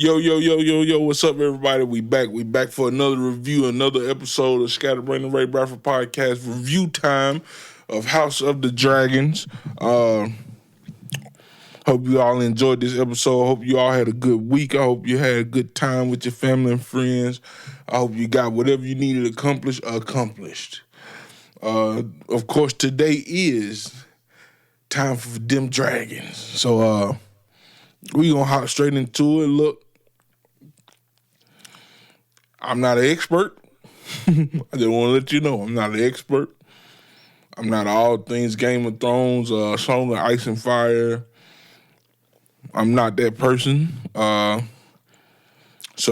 Yo, what's up, everybody? We back. We back for another review, another episode of Scatterbrain and Ray Bradford podcast review time of House of the Dragons. Hope you all enjoyed this episode. Hope you all had a good week. I hope you had a good time with your family and friends. I hope you got whatever you needed accomplished. Of course, today is time for them dragons. So we gonna hop straight into it. Look, I'm not an expert. I just want to let you know I'm not an expert. I'm not all things Game of Thrones, Song of Ice and Fire. I'm not that person. So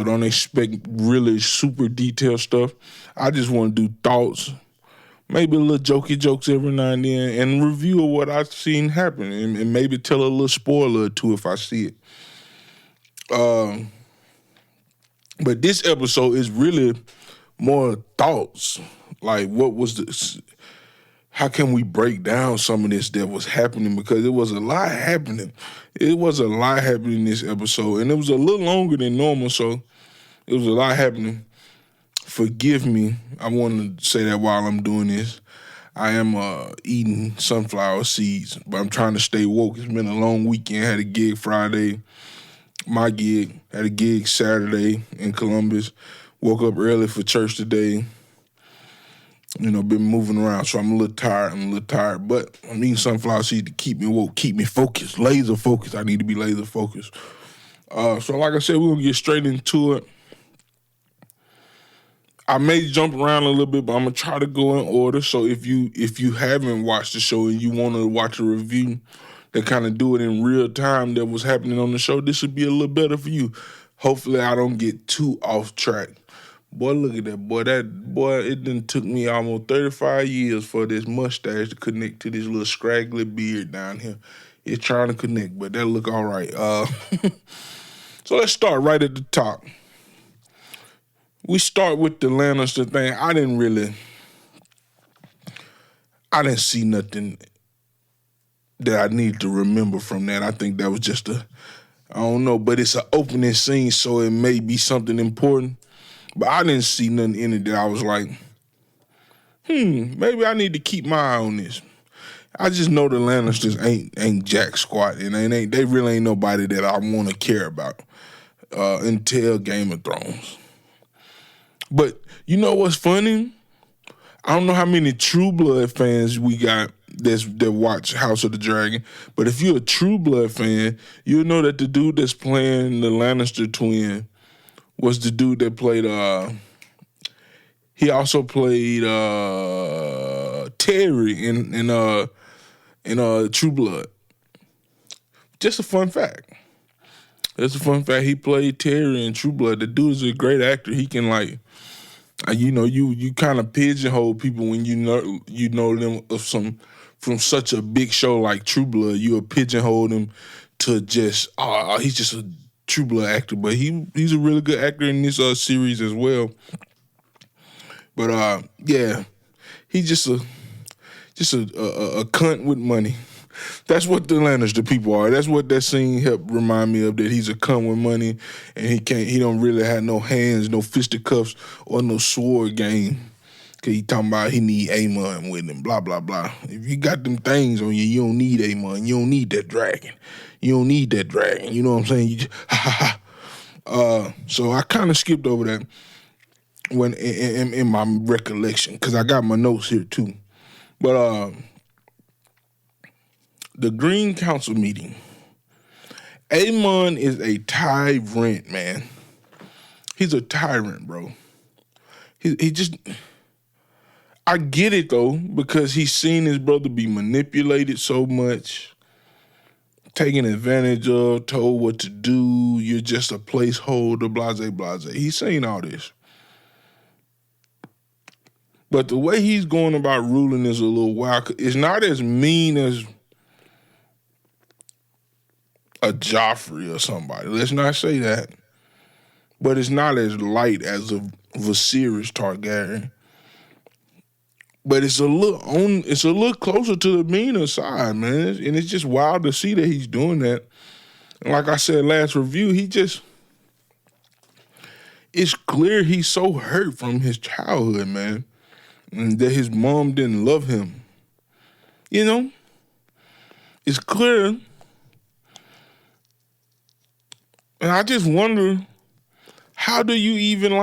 don't expect really super detailed stuff. I just want to do thoughts, maybe a little jokey jokes every now and then, and review of what I've seen happen, and maybe tell a little spoiler or two if I see it. But this episode is really more thoughts. Like, what was this? How can we break down some of this that was happening? Because it was a lot happening. It was a lot happening in this episode, and it was a little longer than normal, so it was a lot happening. Forgive me. I want to say that while I'm doing this. I am eating sunflower seeds, but I'm trying to stay woke. It's been a long weekend. Had a gig Friday. My gig. Had a gig Saturday in Columbus. Woke up early for church today. Been moving around, so I'm a little tired. But I'm eating sunflower seeds to keep me woke, keep me focused, laser focused. I need to be laser focused. So like I said, we're going to get straight into it. I may jump around a little bit, but I'm going to try to go in order. So if you haven't watched the show and you want to watch a review that kind of do it in real time that was happening on the show, this should be a little better for you. Hopefully I don't get too off track. Boy, look at that. Boy, it done took me almost 35 years for this mustache to connect to this little scraggly beard down here. It's trying to connect, but that look all right. So let's start right at the top. We start with the Lannister thing. I didn't see nothing that I need to remember from that. I think that was just I don't know, but it's an opening scene, so it may be something important. But I didn't see nothing in it that I was like, maybe I need to keep my eye on this. I just know the Lannisters ain't jack squat, and they really ain't nobody that I want to care about until Game of Thrones. But you know what's funny? I don't know how many True Blood fans we got that watch House of the Dragon, but if you're a True Blood fan, you'll know that the dude that's playing the Lannister twin was the dude that played, he also played Terry in True Blood. Just a fun fact. That's a fun fact. He played Terry in True Blood. The dude is a great actor. He can you kind of pigeonhole people when you know them from such a big show like True Blood. You'll pigeonhole them to just, he's just a True Blood actor, but he's a really good actor in this series as well. But yeah, he's just a cunt with money. That's what the Lannister people are. That's what that scene helped remind me of. That he's a cunt with money, and he don't really have no hands, no fisticuffs, or no sword game. Cause he talking about he need Aemon with him, blah blah blah. If you got them things on you, you don't need Aemon. You don't need that dragon. You don't need that dragon. You know what I'm saying? You just, so I kind of skipped over that when in my recollection, because I got my notes here too. But the Green Council meeting. Aemon is a tyrant, man. He's a tyrant, bro. He just... I get it, though, because he's seen his brother be manipulated so much, taken advantage of, told what to do, you're just a placeholder, blase, blase. He's saying all this. But the way he's going about ruling is a little wild. It's not as mean as a Joffrey or somebody. Let's not say that. But it's not as light as a Viserys Targaryen. But it's a little closer to the meaner side, man. And it's just wild to see that he's doing that. And like I said last review, he just it's clear he's so hurt from his childhood, man, and that his mom didn't love him. You know, it's clear, and I just wonder, how do you even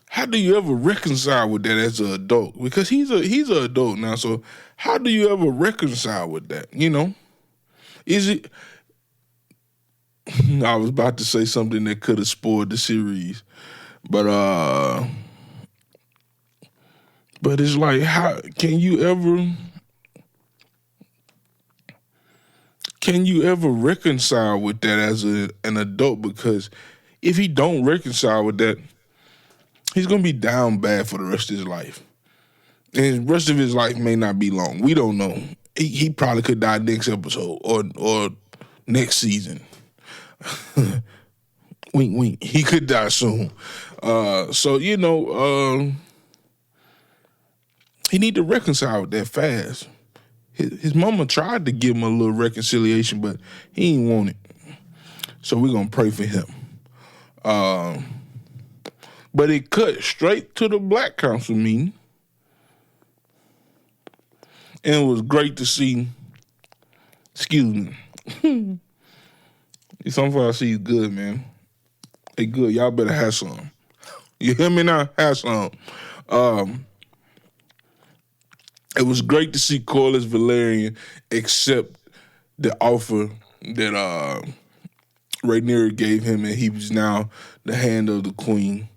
how do you ever reconcile with that as an adult? Because he's an adult now, so how do you ever reconcile with that? Is it? I was about to say something that could have spoiled the series, but it's like, how can you ever reconcile with that as an adult? Because if he don't reconcile with that, he's gonna be down bad for the rest of his life. And the rest of his life may not be long. We don't know. He probably could die next episode or next season. Wink, wink. He could die soon. So he need to reconcile with that fast. His mama tried to give him a little reconciliation, but he ain't want it. So we're gonna pray for him. But it cut straight to the Black Council meeting. And it was great to see, excuse me. Something I see is good, man. They good. Y'all better have some. You hear me now? Have some. It was great to see Corliss Valerian accept the offer that Rhaenyra gave him, and he was now the hand of the queen.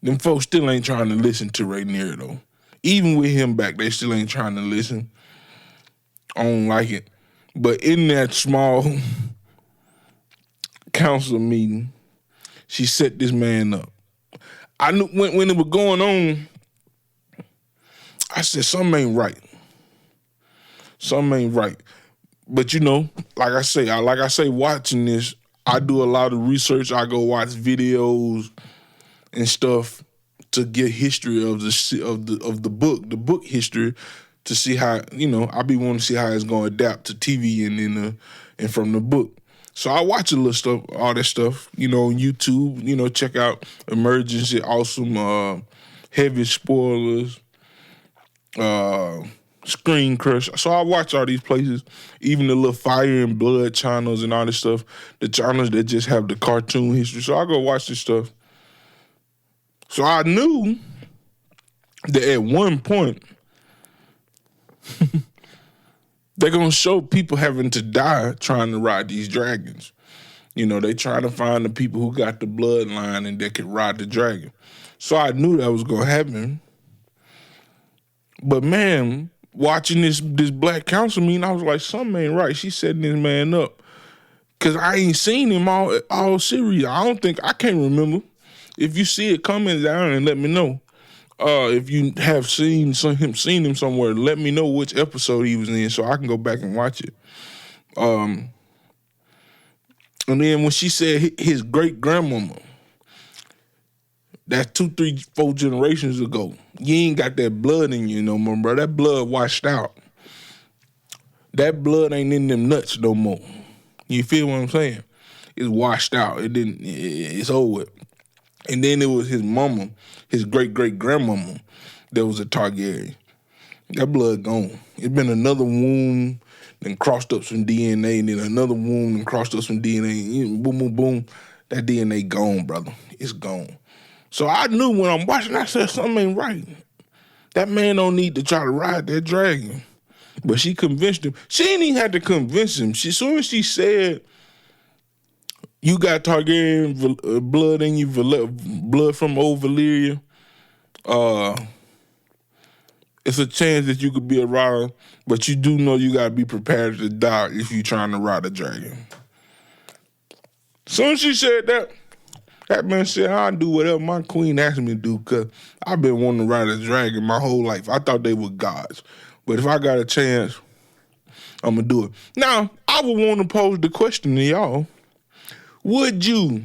Them folks still ain't trying to listen to Rhaenyra, though. Even with him back, they still ain't trying to listen. I don't like it. But in that small council meeting, she set this man up. I knew when it was going on, I said, something ain't right. Something ain't right. But like I say, watching this, I do a lot of research. I go watch videos and stuff to get history of the book history, to see how I be wanting to see how it's going to adapt to TV and from the book. So I watch a little stuff, all that stuff, on YouTube. Check out Emergency, awesome, heavy spoilers, Screen Crush. So I watch all these places, even the little Fire and Blood channels and all this stuff, the channels that just have the cartoon history. So I go watch this stuff. So I knew that at one point, they're going to show people having to die trying to ride these dragons. They try to find the people who got the bloodline and that could ride the dragon. So I knew that was going to happen. But man, watching this Black Council meeting, I was like, something ain't right. She's setting this man up. Because I ain't seen him all series. I can't remember. If you see it, comment down and let me know. If you have seen him somewhere, let me know which episode he was in so I can go back and watch it. And then when she said his great-grandmama, that's 2, 3, 4 generations ago, you ain't got that blood in you no more, bro. That blood washed out. That blood ain't in them nuts no more. You feel what I'm saying? It's washed out. It's over. And then it was his mama, his great-great-grandmama, that was a Targaryen. That blood gone. It's been another womb, then crossed up some DNA, and then another womb, and crossed up some DNA. Boom, boom, boom. That DNA gone, brother. It's gone. So I knew when I'm watching, I said, something ain't right. That man don't need to try to ride that dragon. But she convinced him. She didn't even have to convince him. As soon as she said, you got Targaryen blood in you, blood from old Valyria, it's a chance that you could be a rider, but you do know you got to be prepared to die if you're trying to ride a dragon. As soon as she said that, that man said, I'll do whatever my queen asked me to do, because I've been wanting to ride a dragon my whole life. I thought they were gods. But if I got a chance, I'm going to do it. Now, I would want to pose the question to y'all. Would you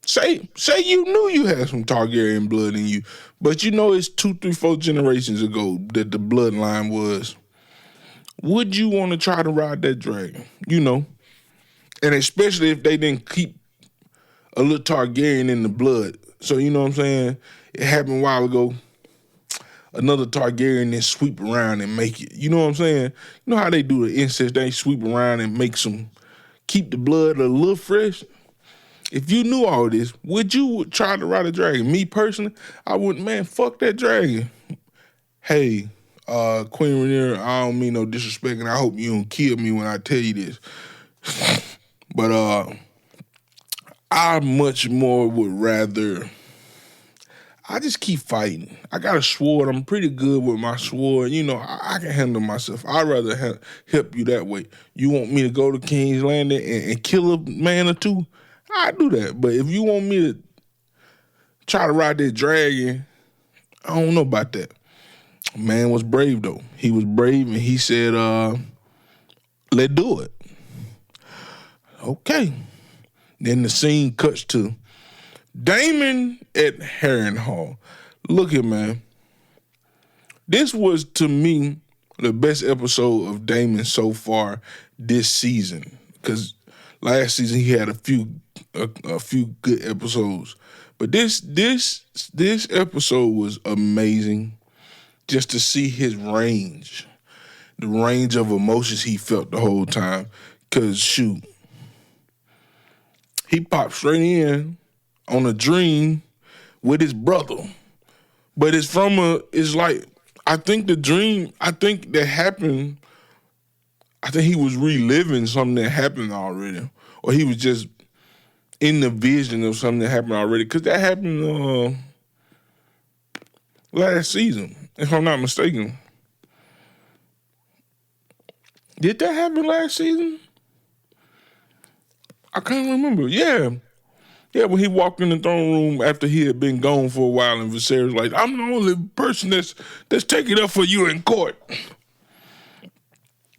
say you knew you had some Targaryen blood in you, but it's 2, 3, 4 generations ago that the bloodline was would you want to try to ride that dragon? And especially if they didn't keep a little Targaryen in the blood. So you know what I'm saying? It happened a while ago. Another Targaryen then sweep around and make it. You know what I'm saying? You know how they do the incest? They sweep around and make keep the blood a little fresh. If you knew all this, would you try to ride a dragon? Me personally, I wouldn't, man, fuck that dragon. Hey, Queen Rhaenyra, I don't mean no disrespect, and I hope you don't kill me when I tell you this. But I much more would rather, I just keep fighting. I got a sword. I'm pretty good with my sword. I can handle myself. I'd rather help you that way. You want me to go to King's Landing and kill a man or two? I do that. But if you want me to try to ride that dragon, I don't know about that. Man was brave, though. He was brave, and he said, let's do it. Okay. Then the scene cuts to Daemon at Harrenhal. Look here, man. This was, to me, the best episode of Daemon so far this season. Because last season he had a few good episodes. But this episode was amazing. Just to see his range. The range of emotions he felt the whole time. Because, shoot, he popped straight in on a dream with his brother. But it's like, I think the dream, that happened, I think he was reliving something that happened already. Or he was just in the vision of something that happened already. Because that happened last season, if I'm not mistaken. Did that happen last season? I can't remember. Yeah. Yeah, when he walked in the throne room after he had been gone for a while, and Viserys was like, I'm the only person that's taking up for you in court.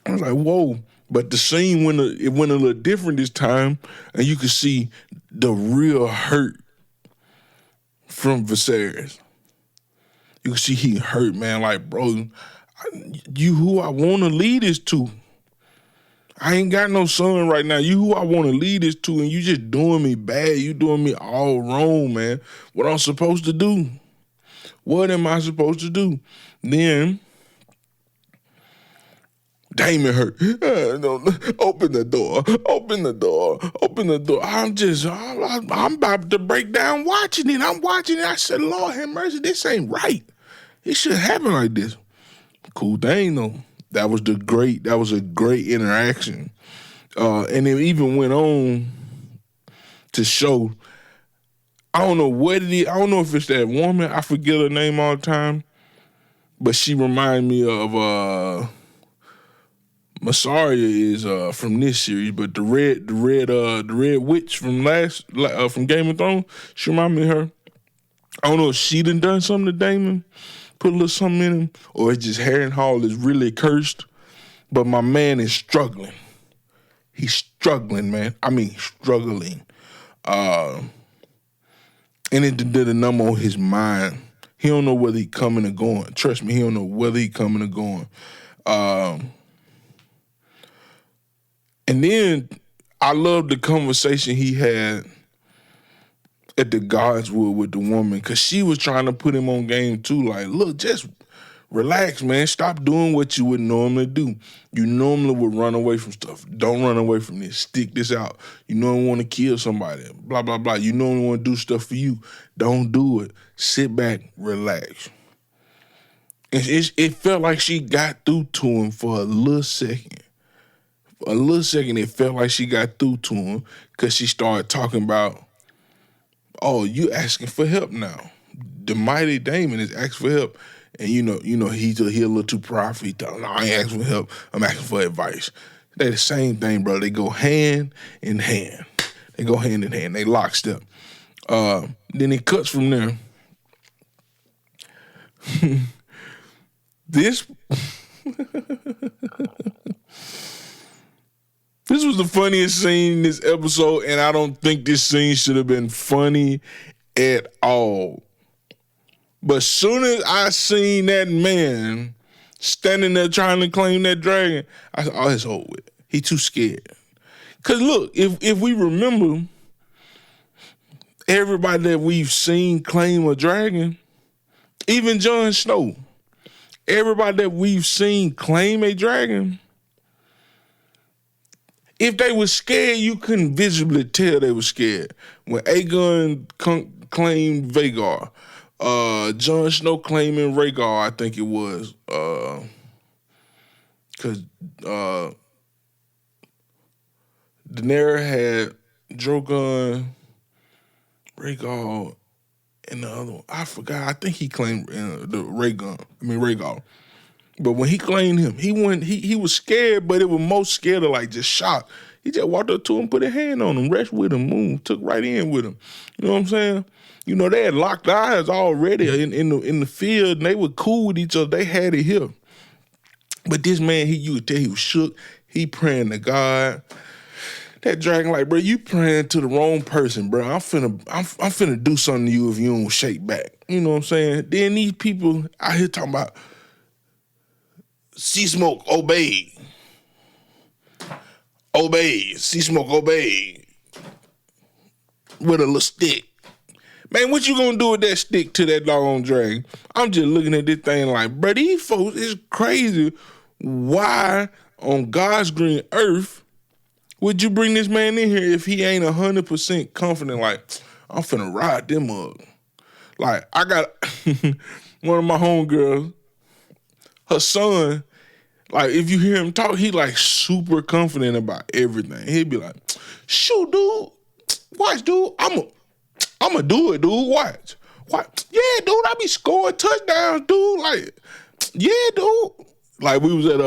I was like, whoa. But the scene went a little different this time, and you could see the real hurt from Viserys. You could see he hurt, man. Like, bro, you who I want to lead this to. I ain't got no son right now. You who I want to lead this to, and you just doing me bad. You doing me all wrong, man. What I'm supposed to do? What am I supposed to do? Then Daemon hurt. Open the door. Open the door. Open the door. I'm about to break down watching it. I'm watching it. I said, Lord have mercy, this ain't right. It shouldn't happen like this. Cool thing, though. That was a great interaction. And it even went on to show, I don't know if it's that woman, I forget her name all the time, but she reminded me of Massaria is from this series, but the red witch from from Game of Thrones, she reminded me of her. I don't know if she done something to Daemon, put a little something in him, or it's just Harrenhal is really cursed. But my man is struggling. He's struggling, man. I mean, struggling. And it did a number on his mind. He don't know whether he coming or going. Trust me, he don't know whether he coming or going. And then I love the conversation he had at the Godswood with the woman, because she was trying to put him on game too. Like, look, just relax, man. Stop doing what you would normally do. You normally would run away from stuff. Don't run away from this. Stick this out. You normally want to kill somebody. Blah, blah, blah. You normally want to do stuff for you. Don't do it. Sit back, relax. And it felt like she got through to him for a little second. For a little second, it felt like she got through to him because she started talking about, oh, you asking for help now. The mighty Daemon is asking for help. And he a little too prideful. He thought, no, I ain't asking for help. I'm asking for advice. They the same thing, bro. They go hand in hand. They go hand in hand. They lockstep. Then it cuts from there. This was the funniest scene in this episode, and I don't think this scene should have been funny at all. But soon as I seen that man standing there trying to claim that dragon. I said, oh, it's over with. He too scared. Cause look, if we remember, everybody that we've seen claim a dragon, even Jon Snow, everybody that we've seen claim a dragon, if they were scared, you couldn't visibly tell they were scared. When Aegon claimed Vhagar, Jon Snow claiming Rhaegar, I think it was, because Daenerys had Drogon, Rhaegar, and the other one. I forgot. I think he claimed Rhaegar. But when he claimed him, he was scared, but it was most scared of like just shock. He just walked up to him, put a hand on him, rest with him, moved, took right in with him. You know what I'm saying? You know, they had locked eyes already in the field, and they were cool with each other. They had it here. But this man, you could tell he was shook. He praying to God. That dragon, like, bro, you praying to the wrong person, bro. I'm finna do something to you if you don't shake back. You know what I'm saying? Then these people out here talking about Sea Smoke obeyed. Sea Smoke obeyed. With a little stick. Man, what you gonna do with that stick to that doggone dragon? I'm just looking at this thing like, bro, these folks is crazy. Why on God's green earth would you bring this man in here if he ain't 100% confident, like, I'm finna ride them up? Like, I got one of my homegirls, her son, like, if you hear him talk, he like super confident about everything. He'd be like, shoot, dude. Watch, dude. I'ma do it, dude. Watch. Yeah, dude, I be scoring touchdowns, dude. Like, yeah, dude. Like, we was at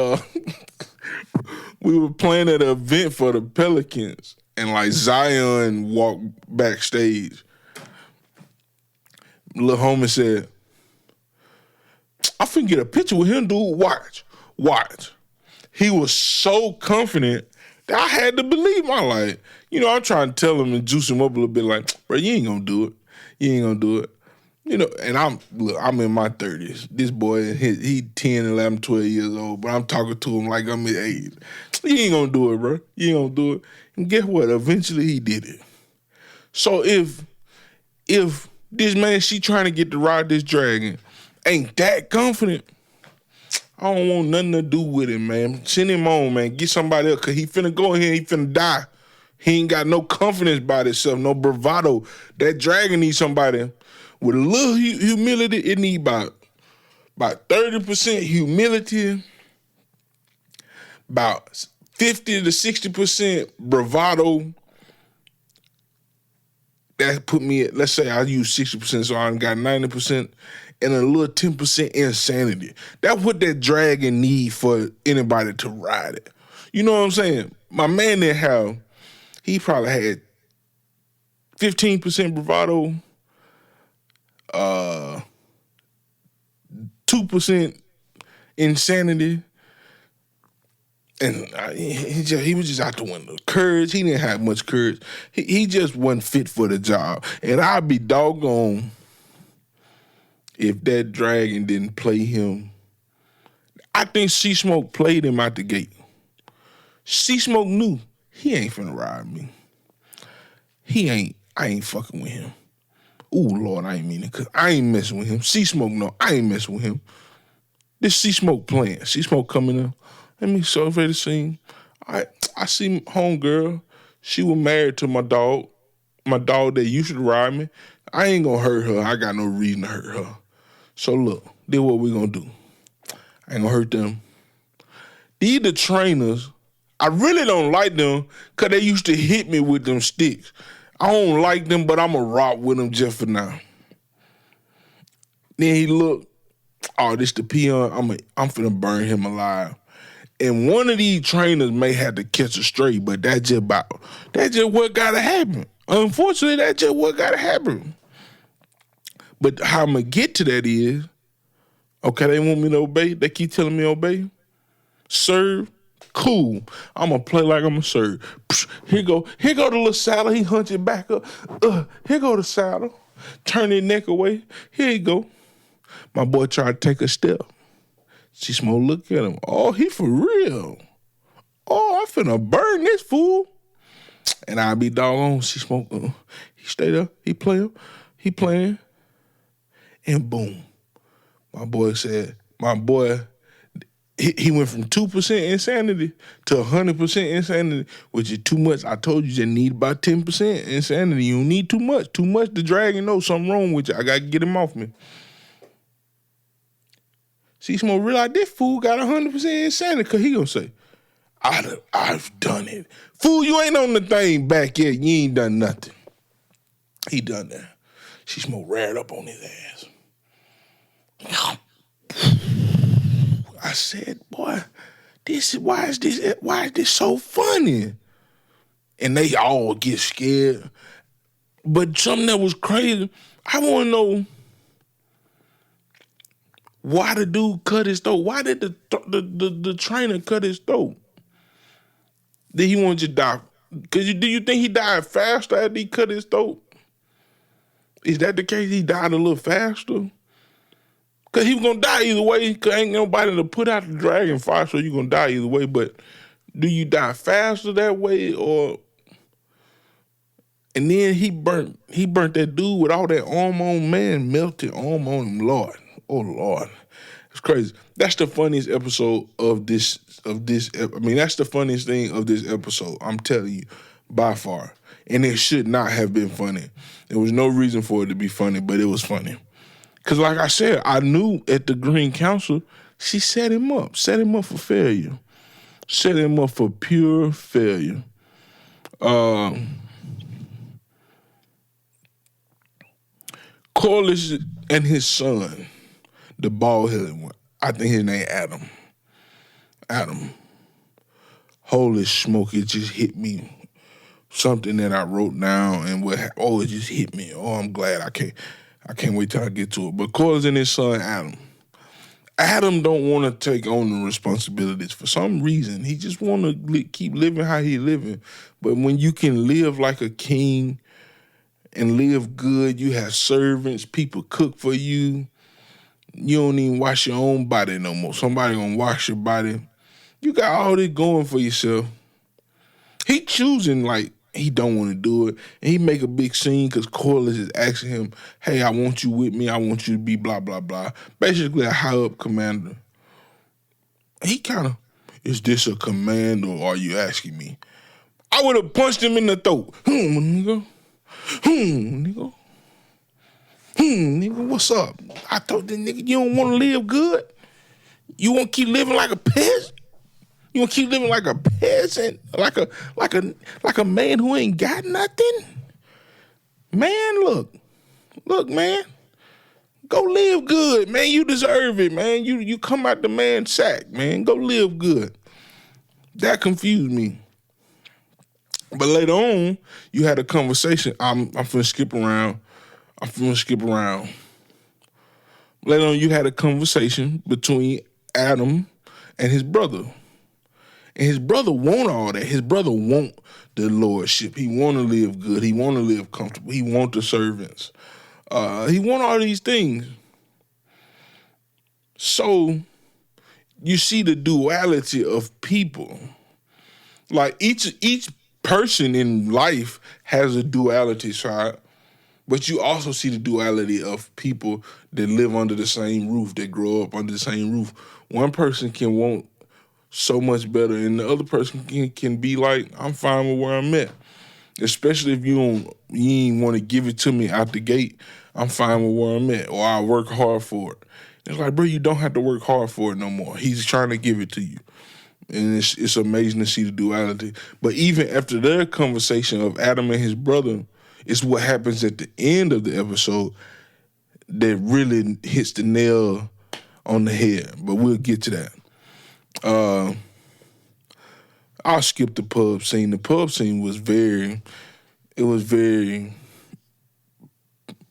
we were playing at an event for the Pelicans, and like Zion walked backstage. Little homie said, I finna get a picture with him, dude. Watch. He was so confident that I had to believe my life. You know, I'm trying to tell him and juice him up a little bit like, bro, you ain't gonna do it. You know, and I'm in my 30s. This boy, he 10, 11, 12 years old, but I'm talking to him like I'm his age. You ain't gonna do it, bro. You ain't gonna do it. And guess what? Eventually he did it. So if this man, she trying to get to ride this dragon, ain't that confident, I don't want nothing to do with him, man. Send him on, man. Get somebody else, because he finna go in here, he finna die. He ain't got no confidence about himself, no bravado. That dragon needs somebody with a little humility. It need about 30% humility, about 50 to 60% bravado. That put me at, let's say I use 60%, so I got 90%, and a little 10% insanity. That's what that dragon need for anybody to ride it. You know what I'm saying? My man there, he probably had 15% bravado, 2% insanity, and he was just out the window. Courage, he didn't have much courage. He just wasn't fit for the job. And I'd be doggone if that dragon didn't play him. I think Sea Smoke played him out the gate. Sea Smoke knew he ain't finna ride me. I ain't fucking with him. Ooh, Lord, I ain't mean it, because I ain't messing with him. Sea Smoke, no, I ain't messing with him. This Sea Smoke playing. Sea Smoke coming up. Let me survey the scene. I see homegirl. She was married to my dog that used to ride me. I ain't gonna hurt her. I got no reason to hurt her. So look, this what we gonna do. I ain't gonna hurt them. These the trainers. I really don't like them because they used to hit me with them sticks. I don't like them, but I'm going to rock with them just for now. Then he looked, oh, this the peon. I'm finna burn him alive. And one of these trainers may have to catch a stray, but that's just what gotta happen. Unfortunately, that's just what gotta happen. But how I'm gonna get to that is, okay, they want me to obey. They keep telling me to obey. Serve. Cool. I'm gonna play like I'm a serve. Here go the little saddle. He hunch it back up. Here go the saddle. Turn his neck away. Here you go. My boy tried to take a step. See Smoke look at him. Oh, he for real. Oh, I'm finna burn this fool. And I be doggone. See Smoke. He stayed up. He playing. And boom. My boy, he went from 2% insanity to 100% insanity, which is too much. I told you just need about 10% insanity. You don't need too much. Too much, the dragon knows something wrong with you. I got to get him off me. See, Smoke realize this fool got 100% insanity because he going to say, I've done it. Fool, you ain't on the thing back yet. You ain't done nothing. He done that. See, Smoke reared up on his ass. I said, boy, why is this so funny? And they all get scared. But something that was crazy, I want to know why the dude cut his throat. Why did the trainer cut his throat? Did he want to just die? Do you think he died faster after he cut his throat? Is that the case? He died a little faster? Because he was going to die either way, because ain't nobody to put out the dragon fire, so you're going to die either way. But do you die faster that way, or... And then he burnt that dude with all that arm on, man, melted arm on him. Lord. Oh, Lord. It's crazy. That's the funniest episode of this. I mean, that's the funniest thing of this episode. I'm telling you, by far. And it should not have been funny. There was no reason for it to be funny, but it was funny. Because like I said, I knew at the Green Council, she set him up for failure. Set him up for pure failure. Corliss and his son, the bald-headed one, I think his name Adam. Holy smoke, it just hit me. Something that I wrote down and it just hit me. Oh, I'm glad I can't wait till I get to it. But Corliss and his son, Adam don't want to take on the responsibilities. For some reason, he just want to keep living how he living. But when you can live like a king and live good, you have servants, people cook for you, you don't even wash your own body no more. Somebody gonna wash your body. You got all this going for yourself. He choosing like he don't want to do it. And he make a big scene because Corliss is asking him, hey, I want you with me. I want you to be blah, blah, blah. Basically a high-up commander. He kind of, is this a command or are you asking me? I would have punched him in the throat. Nigga. Nigga, what's up? I told the nigga you don't want to live good? You want to keep living like a peasant? You want to keep living like a peasant? Like a man who ain't got nothing? Man, look, man. Go live good, man. You deserve it, man. You come out the man's sack, man. Go live good. That confused me. But later on, you had a conversation. I'm finna skip around. Later on, you had a conversation between Adam and his brother. And his brother want all that. His brother want the lordship. He want to live good. He want to live comfortable. He want the servants. He want all these things. So you see the duality of people. Like each person in life has a duality side, but you also see the duality of people that live under the same roof, that grow up under the same roof. One person can want so much better, and the other person can be like, I'm fine with where I'm at. Especially if you ain't want to give it to me out the gate, I'm fine with where I'm at, or I work hard for it. It's like, bro, you don't have to work hard for it no more. He's trying to give it to you. And it's amazing to see the duality. But even after their conversation of Adam and his brother, it's what happens at the end of the episode that really hits the nail on the head. But we'll get to that. I'll skip the pub scene. The pub scene was very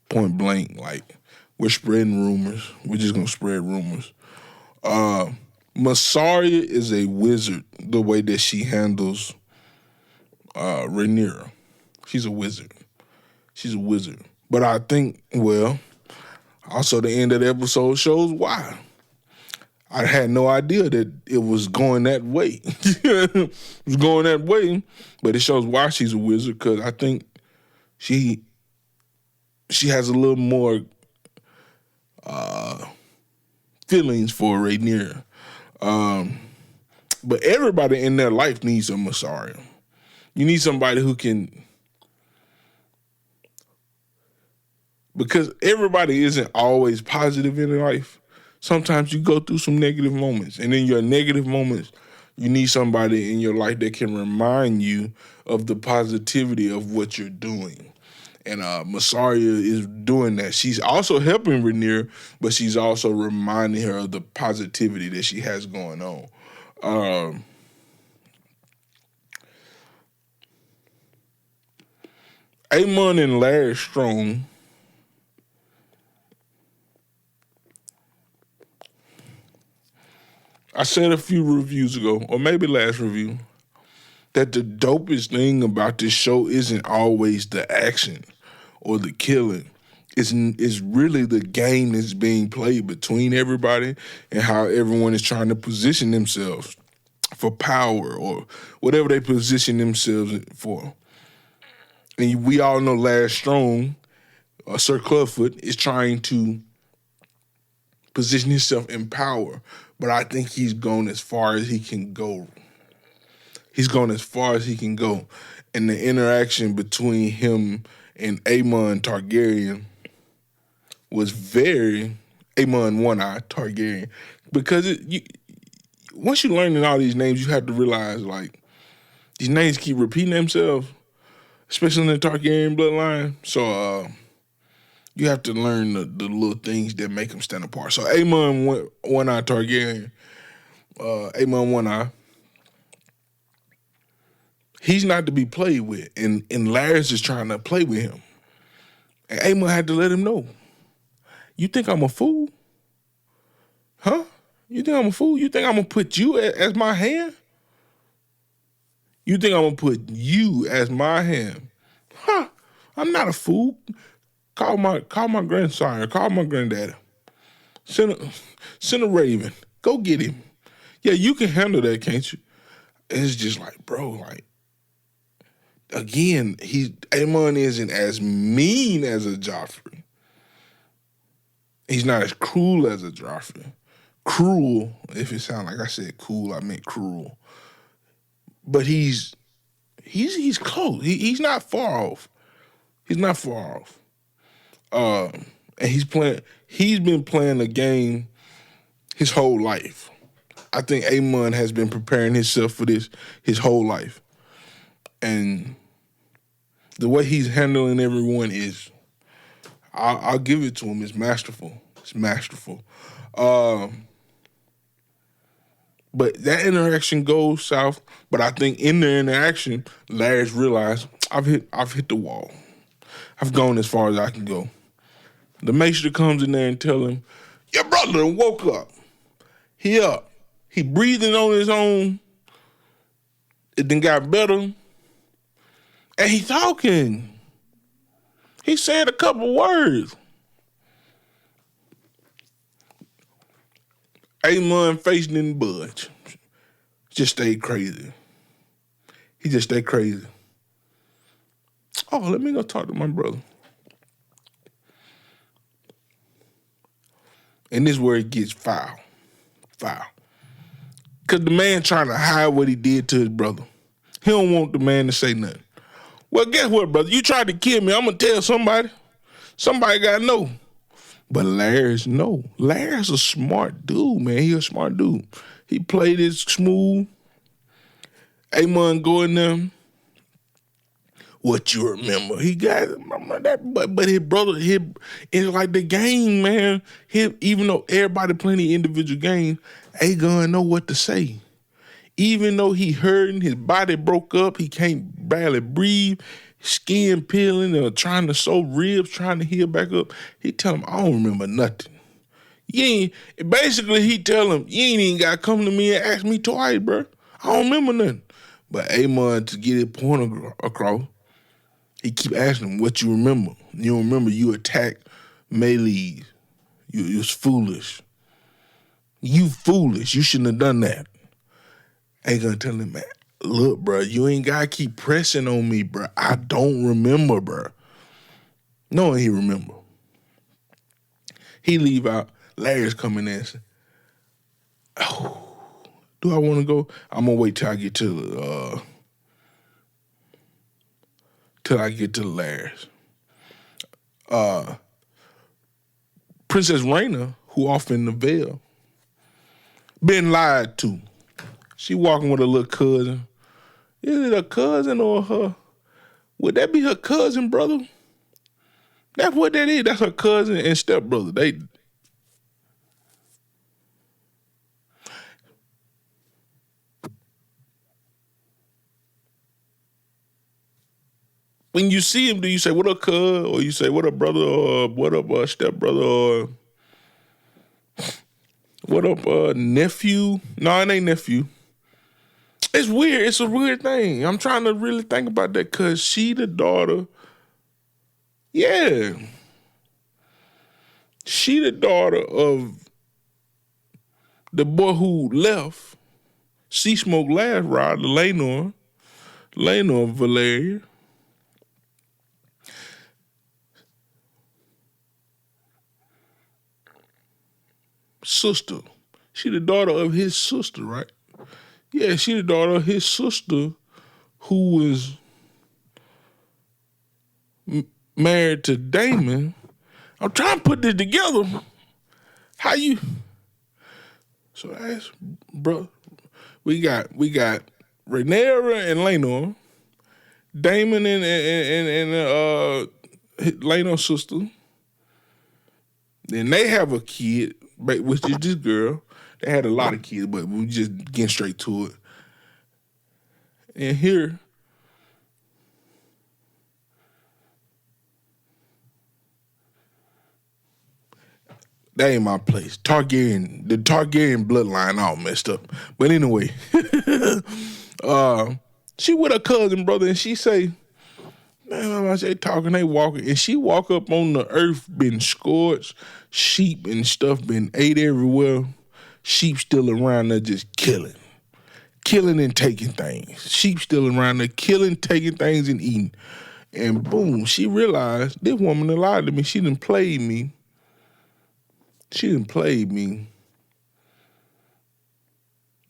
point blank. Like, we're spreading rumors. We're just gonna spread rumors. Masaria is a wizard the way that she handles Rhaenyra. She's a wizard. But I think, well, also the end of the episode shows why. I had no idea that it was going that way. It was going that way, but it shows why she's a wizard, because I think she has a little more feelings for Rhaenyra. But everybody in their life needs a Messiah. You need somebody who can, because everybody isn't always positive in life. Sometimes you go through some negative moments, and in your negative moments, you need somebody in your life that can remind you of the positivity of what you're doing. And Messiah is doing that. She's also helping Rhaenyra, but she's also reminding her of the positivity that she has going on. Aemon and Larry Strong. I said a few reviews ago, or maybe last review, that the dopest thing about this show isn't always the action or the killing. It's really the game that's being played between everybody and how everyone is trying to position themselves for power or whatever they position themselves for. And we all know Larry Strong, Sir Clubfoot, is trying to position himself in power, but I think he's gone as far as he can go. He's gone as far as he can go. And the interaction between him and Aemon Targaryen was very Aemon One-Eye Targaryen, because once you learn all these names, you have to realize, like, these names keep repeating themselves, especially in the Targaryen bloodline. So you have to learn the little things that make them stand apart. So Aemon One-Eye Targaryen, Aemon One-Eye, he's not to be played with, and Larys is trying to play with him. And Aemon had to let him know, you think I'm a fool? Huh? You think I'm a fool? You think I'm going to put you as my hand? You think I'm going to put you as my hand? Huh? I'm not a fool. Call my grandsire. Call my granddaddy. Send a raven. Go get him. Yeah, you can handle that, can't you? And it's just like, bro, like, again, Aemon isn't as mean as a Joffrey. He's not as cruel as a Joffrey. Cruel, if it sounds like I said cool, I meant cruel. But he's close. He's not far off. He's not far off. And he's been playing the game his whole life. I think Aemon has been preparing himself for this his whole life. And the way he's handling everyone is, I'll give it to him, it's masterful. It's masterful. But that interaction goes south. But I think in the interaction, Larry's realized, I've hit the wall. I've gone as far as I can go. The maester comes in there and tell him, your brother woke up. He up. He breathing on his own. It then got better. And he talking. He said a couple words. Aemon face didn't budge. Just stayed crazy. He just stayed crazy. Oh, let me go talk to my brother. And this is where it gets foul. Foul. Because the man trying to hide what he did to his brother. He don't want the man to say nothing. Well, guess what, brother? You tried to kill me. I'm going to tell somebody. Somebody got to know. But Larry's no. Larry's a smart dude, man. He a smart dude. He played it smooth. Aemon go in there. What you remember? He got that, but his brother, it's like the game, man. Even though everybody playing the individual game, Aegon know what to say. Even though he hurting, his body broke up, he can't barely breathe, skin peeling, or trying to sew ribs, trying to heal back up. He tell him, I don't remember nothing. Basically, he tell him, you ain't even got to come to me and ask me twice, bro. I don't remember nothing. But Aemon, to get his point across, he keep asking him, what you remember? You don't remember you attacked Melees. You was foolish. You foolish. You shouldn't have done that. Ain't gonna tell him, man, look, bro, you ain't gotta keep pressing on me, bro. I don't remember, bro. No, he remember. He leave out. Larry's coming in and say, oh, do I want to go? I'm gonna wait till I get to Larry's. Princess Raina, who off in the veil, been lied to. She walking with her little cousin. Is it a cousin or her? Would that be her cousin, brother? That's what that is. That's her cousin and stepbrother. When you see him, do you say, what up, cuz? Or you say, what up, brother? Or what up, stepbrother? Or what up, nephew? No, it ain't nephew. It's weird. It's a weird thing. I'm trying to really think about that because she the daughter. Yeah. She the daughter of the boy who left. She smoked last ride, Lenore Valeria. Sister. She the daughter of his sister, right? Yeah, she the daughter of his sister who was married to Damon. I'm trying to put this together. How you? So that's, bro. We got Rhaenyra and Lenore, Damon and Lenore's sister. Then they have a kid, which is this girl. They had a lot of kids, but we just getting straight to it. And here, that ain't my place. The Targaryen bloodline all messed up. But anyway, she with her cousin, brother, and she say, man, I say talking, they walking, and she walk up on the earth, been scorched, sheep and stuff been ate everywhere. Sheep still around there just killing and taking things. Sheep still around there killing, taking things, and eating. And boom, she realized this woman lied to me. She done played me.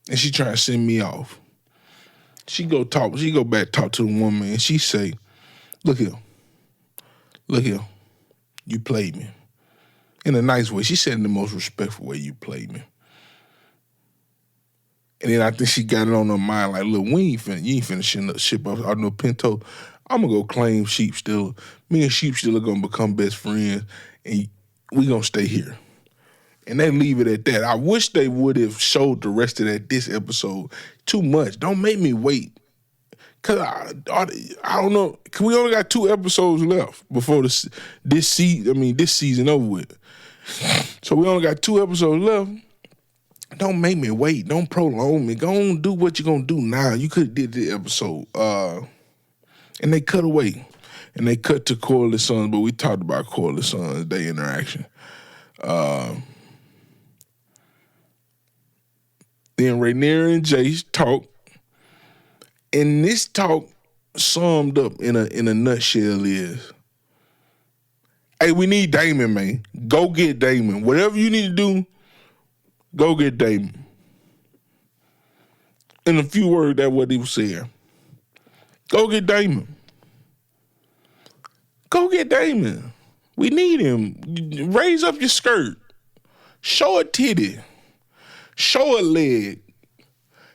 And she trying to send me off. She go back talk to the woman, and she say, look here, you played me. In a nice way. She said in the most respectful way, you played me. And then I think she got it on her mind like, look, you ain't finna ship up out no Pinto. I'm gonna go claim Sheep Stealer. Me and Sheep Stealer gonna become best friends, and we gonna stay here. And they leave it at that. I wish they would have showed the rest of this episode. Too much. Don't make me wait. Cause I don't know. Cause we only got 2 episodes left before this season over with. So we only got 2 episodes left. Don't make me wait. Don't prolong me. Go on, do what you're gonna do now. You could have did the episode. And they cut away. And they cut to Corley's Sons, but we talked about Corley's Sons, their interaction. Then Rhaenyra and Jace talk. And this talk summed up in a nutshell is, hey, we need Damon, man. Go get Damon. Whatever you need to do, go get Damon. In a few words, that's what he was saying. Go get Damon. Go get Damon. We need him. Raise up your skirt. Show a titty. Show a leg.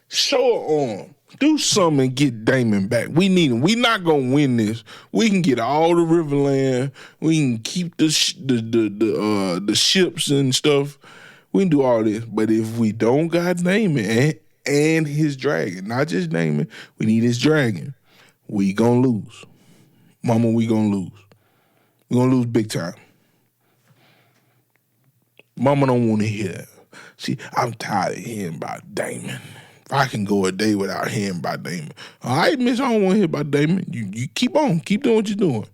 Show an arm. Do something and get Damon back. We need him. We not gonna win this. We can get all the Riverland. We can keep the ships and stuff. We can do all this. But if we don't got Damon and his dragon, not just Damon, we need his dragon, we gonna lose. Mama, we gonna lose. We gonna lose big time. Mama don't want to hear that. See, I'm tired of hearing about Damon. If I can go a day without hearing about Damon. All right, miss, I don't want to hear about Damon. You keep on. Keep doing what you're doing.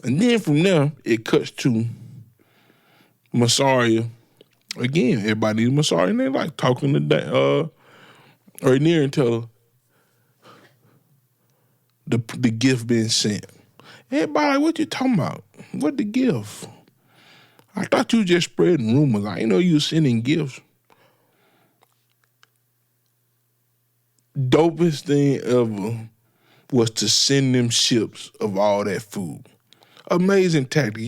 And then from there, it cuts to Masaria Again, everybody needs a massage in their life. Talking to right near until the gift being sent. Everybody, like, what you talking about? What the gift? I thought you just spreading rumors. I didn't know you was sending gifts. Dopest thing ever was to send them ships of all that food. Amazing tactic.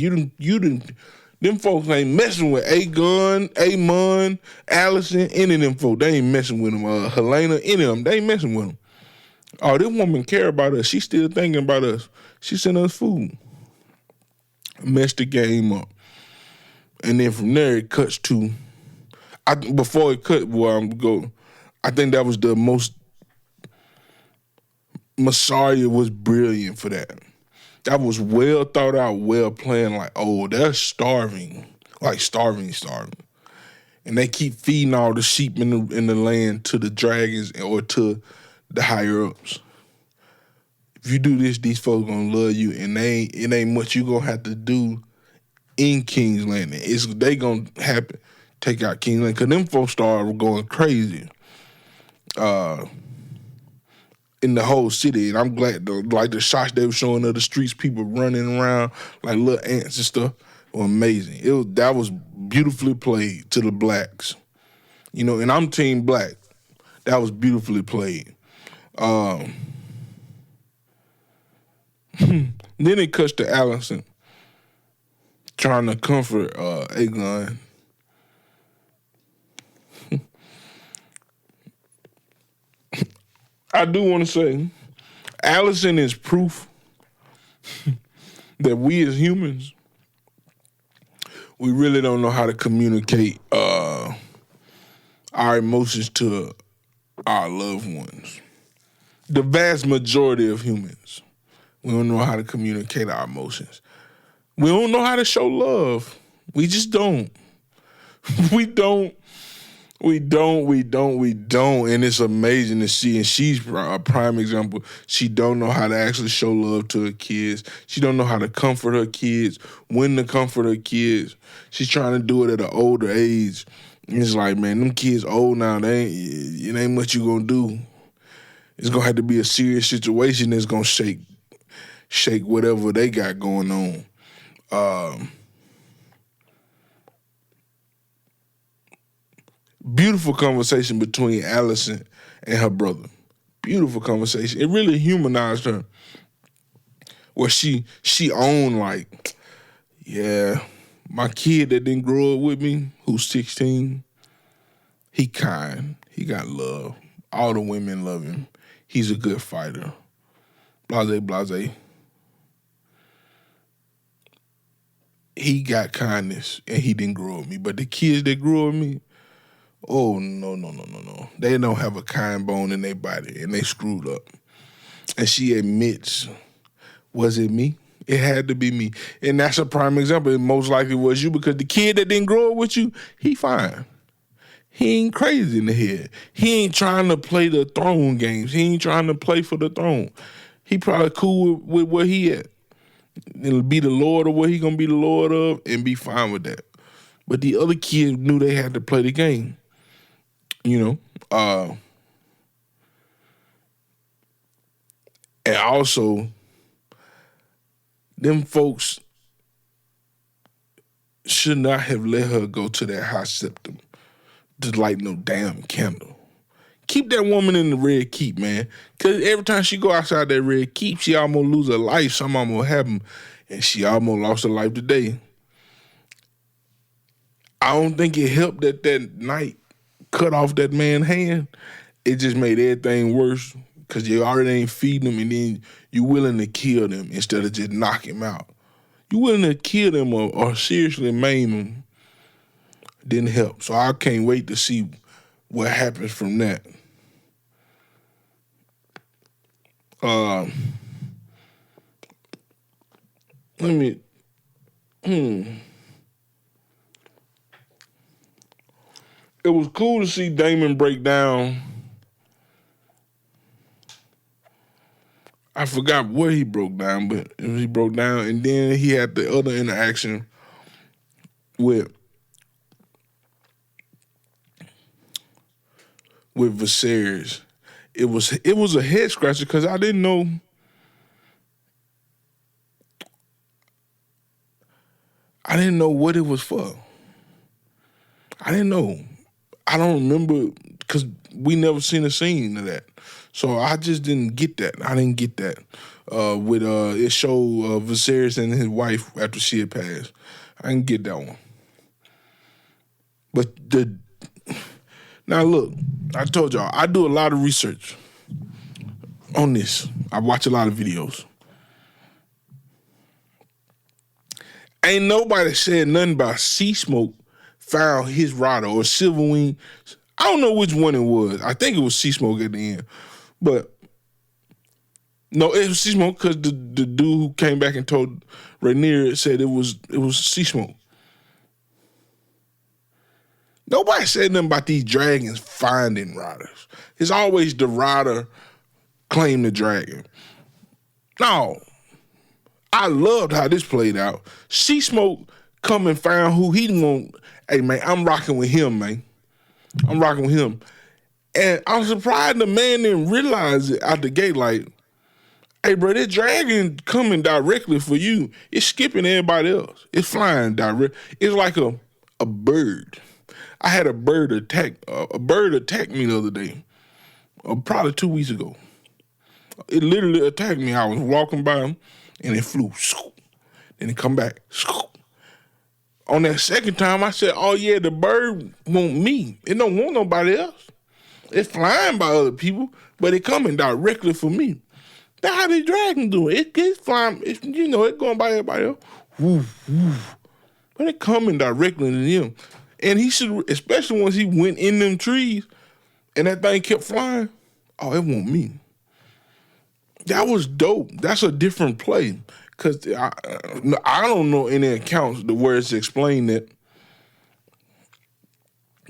Them folks ain't messing with A-Gun, Amon, Allison, any of them folks. They ain't messing with them. Helena, any of them. They ain't messing with them. Oh, this woman care about us. She still thinking about us. She sent us food. Messed the game up. And then from there, it cuts to, before it cut where I'm going, I think that was the most, Messiah was brilliant for that. That was well thought out, well planned. Like, oh, they're starving, like starving. And they keep feeding all the sheep in the land to the dragons or to the higher ups. If you do this, these folks gonna love you, and it ain't much you gonna have to do in King's Landing. They gonna happen take out King's Landing because them folks started going crazy. In the whole city, and I'm glad the shots they were showing of the streets, people running around like little ants and stuff, were amazing. That was beautifully played to the blacks, and I'm Team Black. That was beautifully played. Then it cuts to Allison trying to comfort Aegon. I do want to say, Allison is proof that we as humans, we really don't know how to communicate our emotions to our loved ones. The vast majority of humans, we don't know how to communicate our emotions. We don't know how to show love. We just don't. We don't. And it's amazing to see. And she's a prime example. She don't know how to actually show love to her kids. She don't know how to comfort her kids, when to comfort her kids. She's trying to do it at an older age. And it's like, man, them kids old now. It ain't much you gonna do. It's gonna have to be a serious situation that's gonna shake whatever they got going on. Beautiful conversation between Allison and her brother. Beautiful conversation. It really humanized her. Where she owned, like, yeah, my kid that didn't grow up with me, who's 16, he kind. He got love. All the women love him. He's a good fighter. Blase, blase. He got kindness and he didn't grow up with me. But the kids that grew up with me, oh, no. They don't have a kind bone in their body, and they screwed up. And she admits, was it me? It had to be me. And that's a prime example. It most likely was you, because the kid that didn't grow up with you, he fine. He ain't crazy in the head. He ain't trying to play the throne games. He ain't trying to play for the throne. He probably cool with where he at. It'll be the Lord of what he gonna be the Lord of, and be fine with that. But the other kids knew they had to play the game. And also, them folks should not have let her go to that high septum to light no damn candle. Keep that woman in the red keep, man. Because every time she go outside that red keep, she almost lose her life. Something almost happen. And she almost lost her life today. I don't think it helped that night cut off that man's hand. It just made everything worse, because you already ain't feeding them, and then you willing to kill them instead of just knock him out. You willing to kill them or seriously maim them. Didn't help. So I can't wait to see what happens from that. It was cool to see Damon break down. I forgot what he broke down, but he broke down, and then he had the other interaction with with Viserys. It was a head scratcher because I didn't know. I didn't know what it was for. I didn't know. I don't remember because we never seen a scene of that. So I just didn't get that. I didn't get that. With it showed Viserys and his wife after she had passed. I didn't get that one. But now look, I told y'all, I do a lot of research on this. I watch a lot of videos. Ain't nobody said nothing about Sea Smoke found his rider or Silverwing. I don't know which one it was. I think it was Sea Smoke at the end. But no, it was Sea Smoke because the dude who came back and told Rhaenyra said it was Sea Smoke. Nobody said nothing about these dragons finding riders. It's always the rider claim the dragon. No. I loved how this played out. Sea Smoke come and found who he want. Hey, man, I'm rocking with him, man. I'm rocking with him. And I'm surprised the man didn't realize it out the gate, like, hey, bro, this dragon coming directly for you. It's skipping everybody else. It's flying direct. It's like a bird. I had a bird attack me the other day, probably 2 weeks ago. It literally attacked me. I was walking by him, and it flew. Then it come back. On that second time, I said, oh, yeah, the bird want me. It don't want nobody else. It's flying by other people, but it coming directly for me. That's how the dragon do it. It's flying. It's going by everybody else. Woof, woof. But it coming directly to him. And he should, especially once he went in them trees and that thing kept flying, oh, it want me. That was dope. That's a different play. Because I don't know any accounts where it's explained that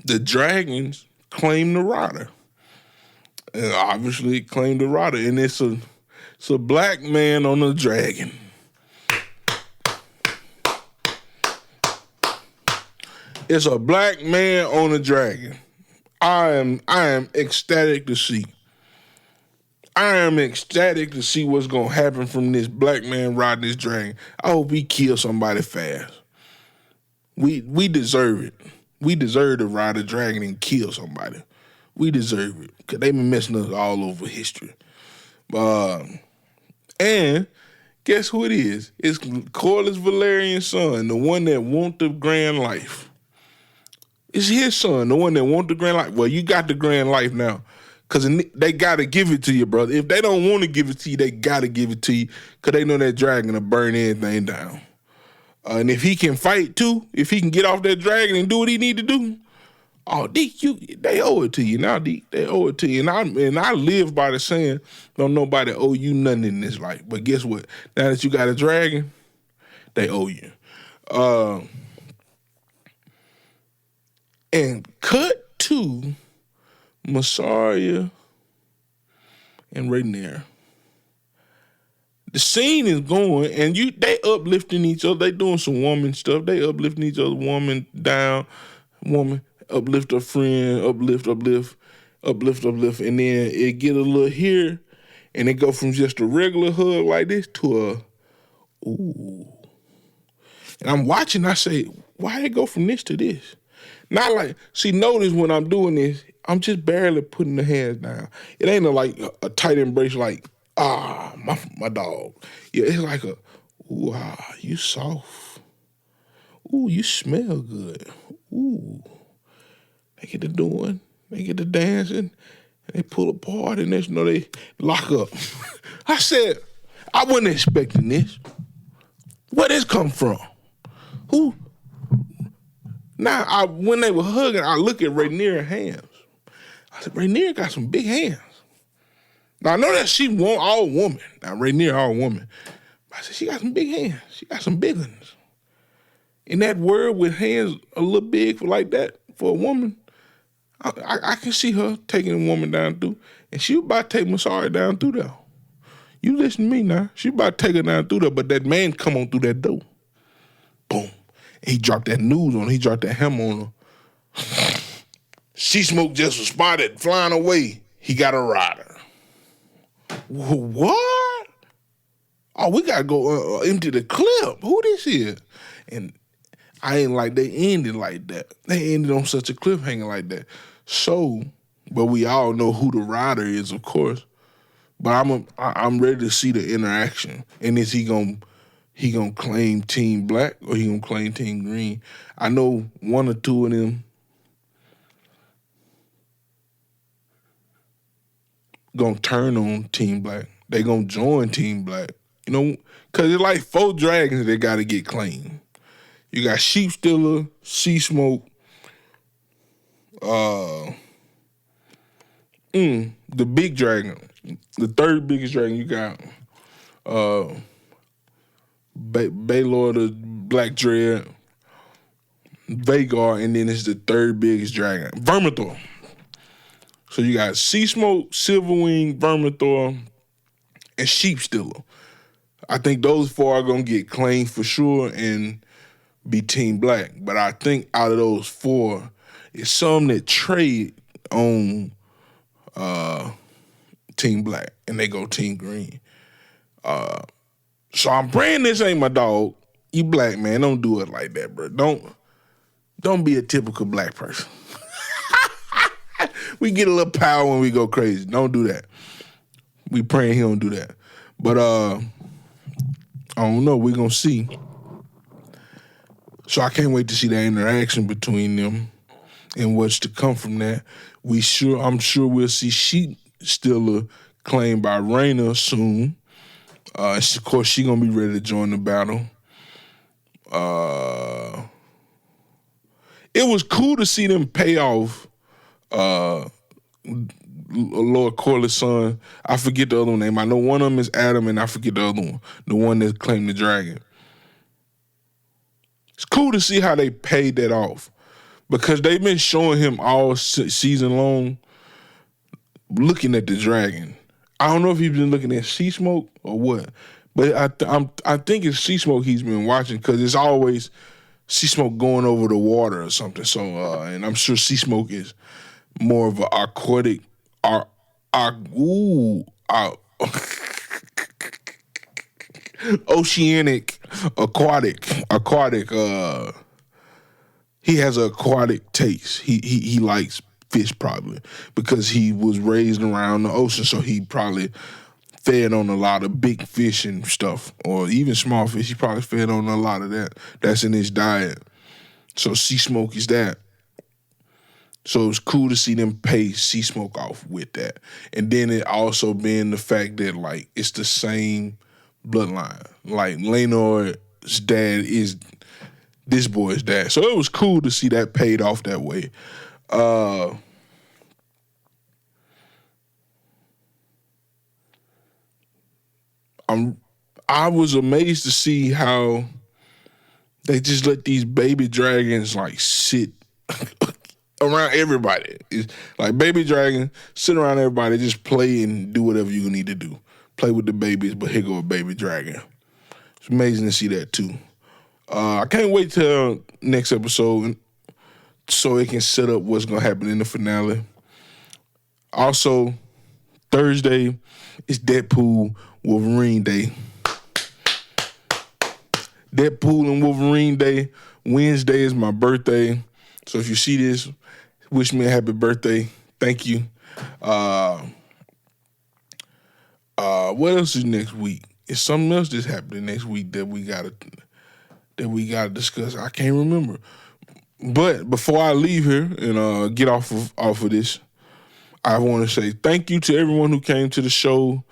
the dragons claim the rider. And obviously it claimed the rider. And it's a black man on a dragon. It's a black man on a dragon. I am ecstatic to see. I am ecstatic to see what's gonna happen from this black man riding this dragon. I hope he kills somebody fast. We deserve it. We deserve to ride a dragon and kill somebody. We deserve it because they've been messing us all over history. And guess who it is? It's Corlys Valerian's son, the one that want the grand life. It's his son, the one that want the grand life. Well, you got the grand life now. Because they got to give it to you, brother. If they don't want to give it to you, they got to give it to you because they know that dragon will burn everything down. And if he can fight too, if he can get off that dragon and do what he need to do, oh, Deke, they owe it to you now, Deke. They owe it to you. And I live by the saying, don't nobody owe you nothing in this life. But guess what? Now that you got a dragon, they owe you. And cut to Mysaria and Rhaenyra. The scene is going, and they uplifting each other. They doing some woman stuff. They uplifting each other, woman down, woman uplift a friend, uplift, and then it get a little here, and it go from just a regular hug like this to a ooh. And I'm watching. I say, why they go from this to this? Not like, see, notice when I'm doing this, I'm just barely putting the hands down. It ain't like a tight embrace like, my dog. Yeah, it's like ooh, you soft. Ooh, you smell good. Ooh. They get to doing, they get to dancing, and they pull apart, and they lock up. I said, I wasn't expecting this. Where this come from? Who? Now, when they were hugging, I look at Rhaenyra's hands. I said, Rhaenyra got some big hands. Now, I know that she all woman. Now, Rhaenyra all woman. But I said, she got some big hands. She got some big ones. In that world with hands a little big like that for a woman, I can see her taking a woman down through. And she was about to take Mysaria down through there. You listen to me now. She about to take her down through there, but that man come on through that door. Boom. And he dropped that news on her. He dropped that hammer on her. C-Smoke just was spotted flying away. He got a rider. What? Oh, we gotta go empty the clip. Who this is? And I ain't like they ended like that. They ended on such a cliffhanger like that. So, but we all know who the rider is, of course. But I'm ready to see the interaction. And is he gonna claim Team Black or he gonna claim Team Green? I know one or two of them gonna turn on Team Black. They gonna join Team Black. You know, cause it's like 4 dragons that gotta get claimed. You got Sheep Stealer, C-Smoke, the big dragon, the third biggest dragon. You got Baylor, the Black Dread, Vagar, and then it's the third biggest dragon, Vermithor. So you got C-Smoke, Silverwing, Vermithor, and Sheep Stealer. I think those 4 are gonna get claimed for sure and be Team Black. But I think out of those 4, it's some that trade on Team Black and they go Team Green. So I'm praying this ain't my dog. You black, man. Don't do it like that, bro. Don't be a typical black person. We get a little power when we go crazy. Don't do that. We praying he don't do that. But I don't know. We're gonna see. So I can't wait to see that interaction between them and what's to come from that. I'm sure we'll see Sheep Stealer claimed by Raina soon. Of course, she gonna be ready to join the battle. It was cool to see them pay off Lord Corley's son. I forget the other name. I know one of them is Adam, and I forget the other one, the one that claimed the dragon. It's cool to see how they paid that off because they've been showing him all season long looking at the dragon. I don't know if he's been looking at C-Smoke or what, but I think it's C-Smoke he's been watching because it's always C-Smoke going over the water or something. So, and I'm sure C-Smoke is more of an aquatic, oceanic, aquatic. He has an aquatic taste. He likes fish probably because he was raised around the ocean, so he probably fed on a lot of big fish and stuff, or even small fish. He probably fed on a lot of that. That's in his diet. So C-Smoke is that. So it was cool to see them pay C-Smoke off with that. And then it also being the fact that, like, it's the same bloodline. Like, Laenor's dad is this boy's dad. So it was cool to see that paid off that way. I was amazed to see how they just let these baby dragons, like, sit around everybody. It's like baby dragon, sit around everybody, just play and do whatever you need to do. Play with the babies, but here go a baby dragon. It's amazing to see that too. I can't wait till next episode so it can set up what's gonna happen in the finale. Also, Thursday is Deadpool Wolverine Day. Deadpool and Wolverine Day. Wednesday is my birthday. So if you see this, wish me a happy birthday. Thank you. What else is next week? Is something else that's happening next week that we gotta discuss? I can't remember. But before I leave here and get off of this, I want to say thank you to everyone who came to the show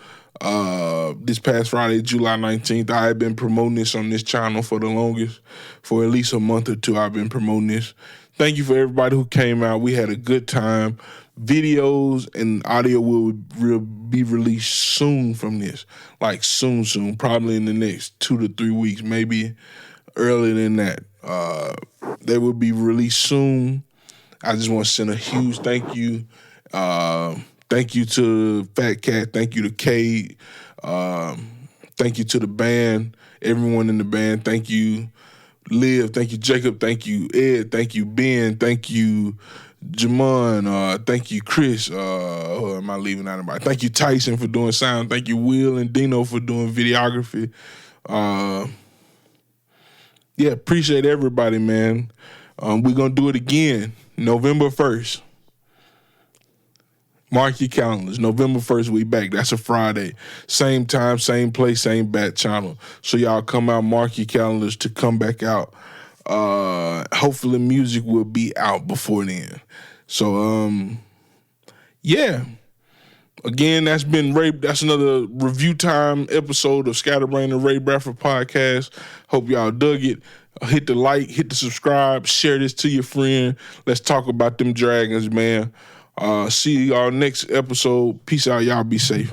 this past Friday, July 19th. I have been promoting this on this channel for the longest. For at least a month or two, I've been promoting this. Thank you for everybody who came out. We had a good time. Videos and audio will be released soon from this. Like soon, probably in the next 2 to 3 weeks, maybe earlier than that. They will be released soon. I just want to send a huge thank you. Thank you to Fat Cat. Thank you to Cade. Thank you to the band, everyone in the band. Thank you, Liv. Thank you, Jacob. Thank you, Ed. Thank you, Ben. Thank you, Jamon, thank you, Chris. Who am I leaving out? Anybody? Thank you, Tyson, for doing sound. Thank you, Will and Dino, for doing videography. Yeah, appreciate everybody, man. We're gonna do it again, November 1st. Mark your calendars. November 1st, we back. That's a Friday. Same time, same place, same bat channel. So y'all come out, mark your calendars to come back out. Hopefully music will be out before then. So, yeah. Again, that's been Ray. That's another review time episode of Scatterbrain and Ray Bradford podcast. Hope y'all dug it. Hit the like, hit the subscribe, share this to your friend. Let's talk about them Dragons, man. See y'all next episode. Peace out. Y'all be safe.